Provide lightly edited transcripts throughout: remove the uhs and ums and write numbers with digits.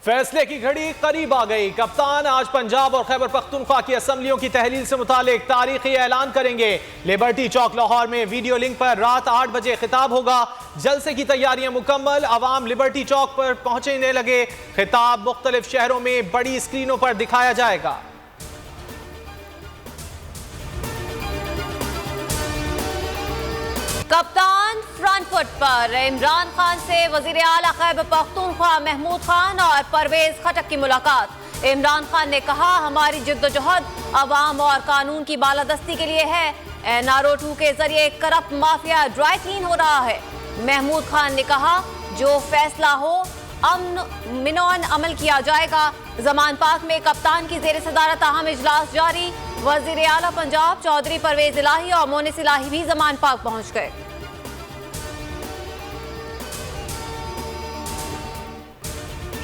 फैसले की घड़ी करीब आ गई। कप्तान आज पंजाब और खैबर पख्तूनख्वा की असम्बलियों की तहलील से मुतालिक तारीखी ऐलान करेंगे। लिबर्टी चौक लाहौर में वीडियो लिंक पर रात 8 बजे खिताब होगा। जलसे की तैयारियां मुकम्मल, अवाम लिबर्टी चौक पर पहुंचने लगे। खिताब मुख्तलिफ शहरों में बड़ी स्क्रीनों पर दिखाया जाएगा। कप्तान फ्रंट फुट पर, इमरान खान से वजीर आला खैबर पख्तूनख्वा महमूद खान और परवेज खटक की मुलाकात। इमरान खान ने कहा, हमारी जिद्दोजहद अवाम और कानून की बालादस्ती के लिए है। NRO 2 के जरिए करप्ट माफिया ड्राई क्लीन हो रहा है। महमूद खान ने कहा, जो फैसला हो अमन मिनौन अमल किया जाएगा। जमान पाक में कप्तान की जेर सदारत अहम इजलास जारी। वजीर आला पंजाब चौधरी परवेज इलाही और मोनिस इलाही भी जमान पाक पहुंच गए।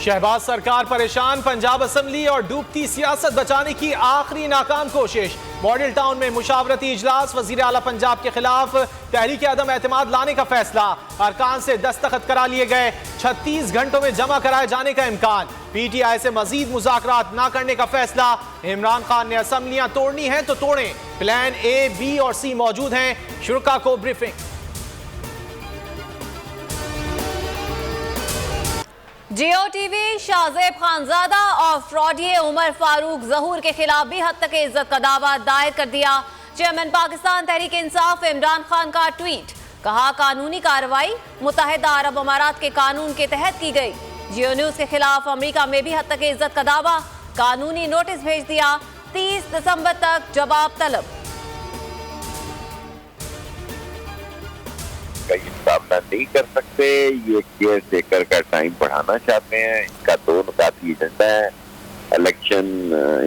शहबाज सरकार परेशान, पंजाब असेंबली और डूबती सियासत बचाने की आखिरी नाकाम कोशिश। मॉडल टाउन में मुशावरती इजलास, वजीर आला पंजाब के खिलाफ तहरीक अदम एतमाद लाने का फैसला। अरकान से दस्तखत करा लिए गए। 36 घंटों में जमा कराए जाने का इम्कान। PTI से मजीद मुज़ाकरात न करने का फैसला। इमरान खान ने असम्बलियां तोड़नी है तो तोड़ें, प्लान A, B और C मौजूद हैं। शुरा को ब्रीफिंग। जियो टीवी शाहजेब खानजादा और फ्रॉडिये उमर फारूक जहूर के खिलाफ भी हद तक इज्जत का दावा दायर कर दिया। चेयरमैन पाकिस्तान तहरीक इंसाफ इमरान खान का ट्वीट, कहा कानूनी कार्रवाई मुत्तहिदा अरब अमारात के कानून के तहत की गई। जियो न्यूज के खिलाफ अमेरिका में भी हद तक इज्जत का दावा, कानूनी नोटिस भेज दिया। 30 दिसंबर तक जवाब तलब। सामना नहीं कर सकते, ये केयर टेकर का टाइम बढ़ाना चाहते हैं। इनका दो नुकाती एजेंडा है। इलेक्शन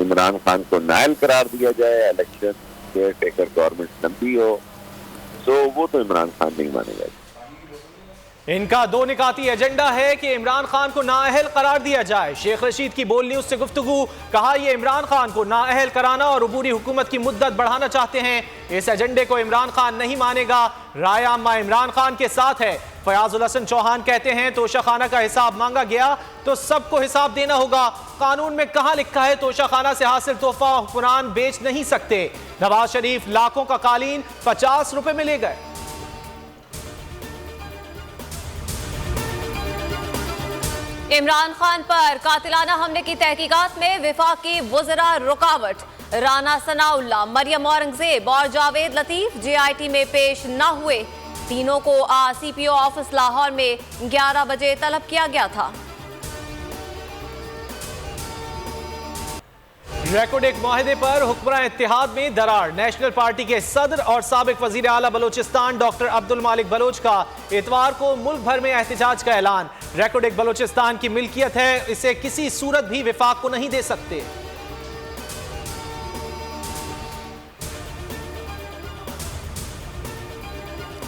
इमरान खान को नायल करार दिया जाए, इलेक्शन केयर टेकर गवर्नमेंट लंबी हो, तो वो तो इमरान खान नहीं मानेगा। इनका दो निकाती एजेंडा है कि इमरान खान को नाअहल करार दिया जाए। शेख रशीद की बोल न्यूज से गुफ्तगू, कहा ये इमरान खान को नाअहल कराना और अबूरी हुकूमत की मुद्दत बढ़ाना चाहते हैं। इस एजेंडे को इमरान खान नहीं मानेगा। राय आम्मा इमरान खान के साथ है। फयाजुल हसन चौहान कहते हैं, तोशाखाना का हिसाब मांगा गया तो सबको हिसाब देना होगा। कानून में कहां लिखा है तोशाखाना से हासिल तोहफा हुक्मरान बेच नहीं सकते। नवाज शरीफ लाखों का कालीन 50 रुपए में ले गए। इमरान खान पर कातिलाना हमले की तहकीकात में वफाकी वज़रा रुकावट। राना सनाउल्लाह, मरियम औरंगजेब और जावेद लतीफ JIT में पेश न हुए। तीनों को CPO ऑफिस लाहौर में 11 बजे तलब किया गया था। रेकोडेक मुआहदे पर हुक्मरान इत्तेहाद में दरार। नेशनल पार्टी के सदर और साबिक वजीर आला बलोचिस्तान डॉक्टर अब्दुल मालिक बलोच का इतवार को मुल्क भर में एहतजाज का ऐलान। रेकोडेक बलोचिस्तान की मिल्कियत है, इसे किसी सूरत भी विफाक को नहीं दे सकते।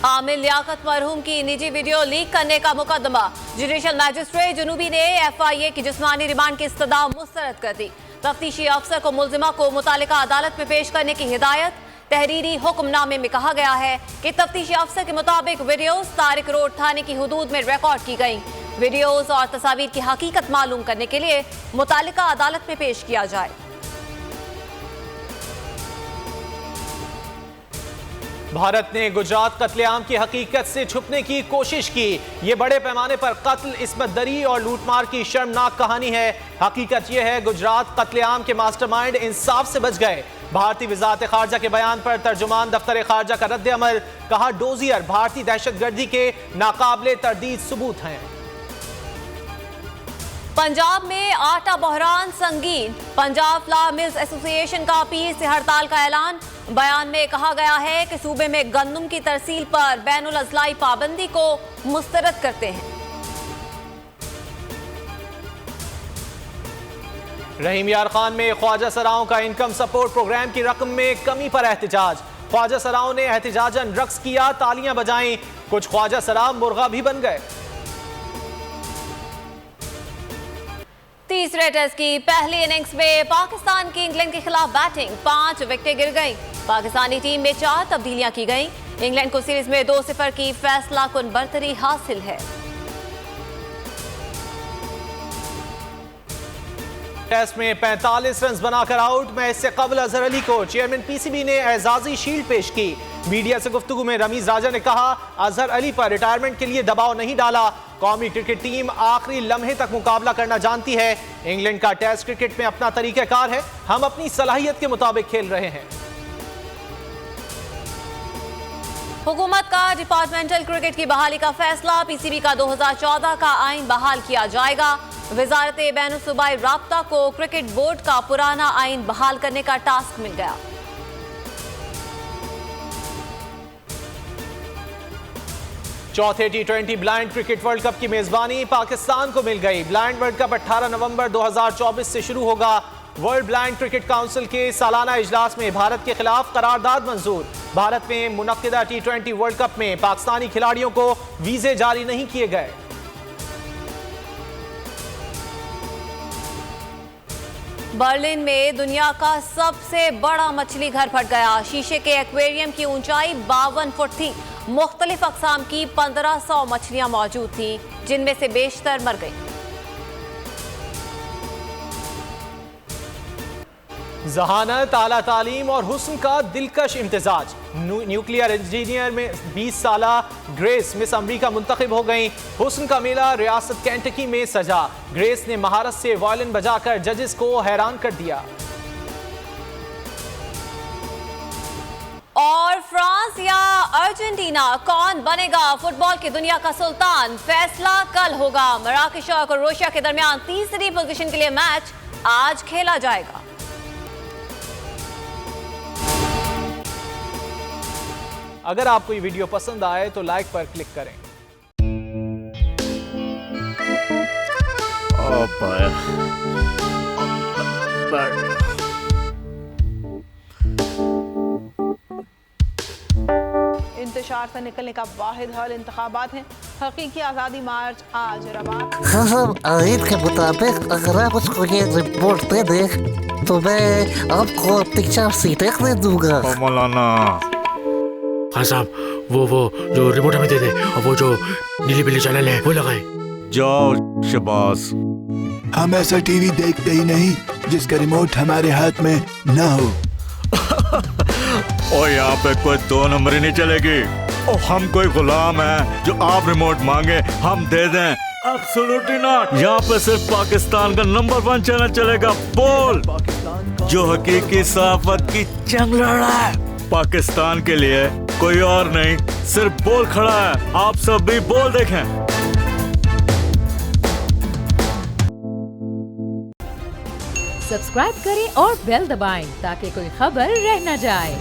आमिर लियाकत मरहूम की निजी वीडियो लीक करने का मुकदमा। जुडिशल मैजिस्ट्रेट जुनूबी ने FIA की जिस्मानी रिमांड की इस्तदा मुस्तरद कर दी। तफ्तीशी अफसर को मुल्जिमा को मुतालिका अदालत में पेश करने की हिदायत। तहरीरी हुक्मनामे में कहा गया है कि तफ्तीशी अफसर के मुताबिक वीडियोस तारिक रोड थाने की हुदूद में रिकॉर्ड की गई। वीडियोस और तस्वीर की हकीकत मालूम करने के लिए मुतालिका अदालत में पेश किया जाए। भारत ने गुजरात कत्लेआम की हकीकत से छुपने की कोशिश की। ये बड़े पैमाने पर कत्ल, इस्मत दरी और लूटमार की शर्मनाक कहानी है। हकीकत यह है, गुजरात कत्लेआम के मास्टरमाइंड इंसाफ से बच गए। भारतीय वजारत खारजा के बयान पर तर्जुमान दफ्तर खारजा का रद्द अमल, कहा डोजियर भारतीय दहशतगर्दी के नाकाबिले तरदीद सबूत हैं। पंजाब में आटा बहरान संगीन। पंजाब फ्लावर मिल्स एसोसिएशन का पीर से हड़ताल का ऐलान। बयान में कहा गया है कि सूबे में गंदम की तरसील पर बैनुल अज़लाई पाबंदी को मुस्तरद करते हैं। रहीम यार खान में ख्वाजा सराओं का इनकम सपोर्ट प्रोग्राम की रकम में कमी पर एहतजाज। ख्वाजा सराओं ने एहतजाजन रक्स किया, तालियां बजाईं। कुछ ख्वाजा सराओं मुर्गा भी बन गए। तीसरे टेस्ट की पहली इनिंग्स में पाकिस्तान की इंग्लैंड के खिलाफ बैटिंग, 5 विकेटें गिर गईं। पाकिस्तानी टीम में 4 तब्दीलियां की गईं। इंग्लैंड को सीरीज में 2-0 की फैसला कुन बरतरी हासिल है। टेस्ट में 45 रन बनाकर आउट। मैच से कबल अजहर अली को चेयरमैन पीसीबी ने एजाजी शील्ड पेश की। मीडिया से गुफ्तगू में रमीज राजा ने कहा, अजहर अली पर रिटायरमेंट के लिए दबाव नहीं डाला। कौमी क्रिकेट टीम आखिरी लम्हे तक मुकाबला करना जानती है। इंग्लैंड का टेस्ट क्रिकेट में अपना तरीकाकार है, हम अपनी सलाहियत के मुताबिक खेल रहे हैं। हुकूमत का डिपार्टमेंटल क्रिकेट की बहाली का फैसला। पीसीबी का 2014 का आइन बहाल किया जाएगा। वजारत बैनुल-सूबाई राब्ता को क्रिकेट बोर्ड का पुराना आइन बहाल करने का टास्क मिल गया। चौथे टी20 ब्लाइंड क्रिकेट वर्ल्ड कप की मेजबानी पाकिस्तान को मिल गई। ब्लाइंड वर्ल्ड कप 18 नवंबर 2024 से शुरू होगा। वर्ल्ड ब्लाइंड क्रिकेट काउंसिल के सालाना इजलास में भारत के खिलाफ करारदाद मंजूर। भारत में मुनक्किदा टी20 वर्ल्ड कप में पाकिस्तानी खिलाड़ियों को वीजे जारी नहीं किए गए। बर्लिन में दुनिया का सबसे बड़ा मछली घर फट गया। शीशे के एक्वेरियम की ऊंचाई 52 फुट थी। मुख्तलिफ अक़साम की 1500 मछलियां मौजूद थी, जिनमें से बेशतर मर गई। जहानत, आला तालीम और हुस्न का दिलकश इम्तिजाज। न्यूक्लियर इंजीनियर में 20 साला ग्रेस मिस अमरीका मुंतखब हो गई। हुस्न का मेला रियासत केंटकी में सजा। ग्रेस ने महारत से वायलिन बजाकर जजेस को हैरान कर दिया। और फ्रांस या अर्जेंटीना, कौन बनेगा फुटबॉल की दुनिया का सुल्तान? फैसला कल होगा। मराकेश और क्रोएशिया के दरमियान तीसरी पोजीशन के लिए मैच आज खेला जाएगा। अगर आपको ये वीडियो पसंद आए तो लाइक पर क्लिक करें। इंतशार से निकलने का वाहिद हल इंतखाबात हैं। हकीकी आज़ादी मार्च आज रवा। हाँ, आयत के मुताबिक अगर आप उसको ये रिपोर्ट दे दे तो मैं आपको अपनी 4 सीटें दे दूंगा। मौलाना हाँ साहब, वो जो रिमोट हमें दे दे और वो जो नीली पीली चैनल है वो लगाए। जाओ शबाज। हम ऐसा टीवी देखते ही नहीं जिसका रिमोट हमारे हाथ में ना हो। और यहाँ पे कोई 2 नंबर ही नहीं चलेगी। और हम कोई गुलाम है जो आप रिमोट मांगे हम दे दें? Absolutely not. यहाँ पे सिर्फ पाकिस्तान का नंबर 1 चैनल चलेगा, बोल, जो हकीकी सहाफत की जंग लड़ रहा है। पाकिस्तान के लिए कोई और नहीं, सिर्फ बोल खड़ा है। आप सब भी बोल देखें। सब्सक्राइब करें और बेल दबाएं ताकि कोई खबर रह न जाए।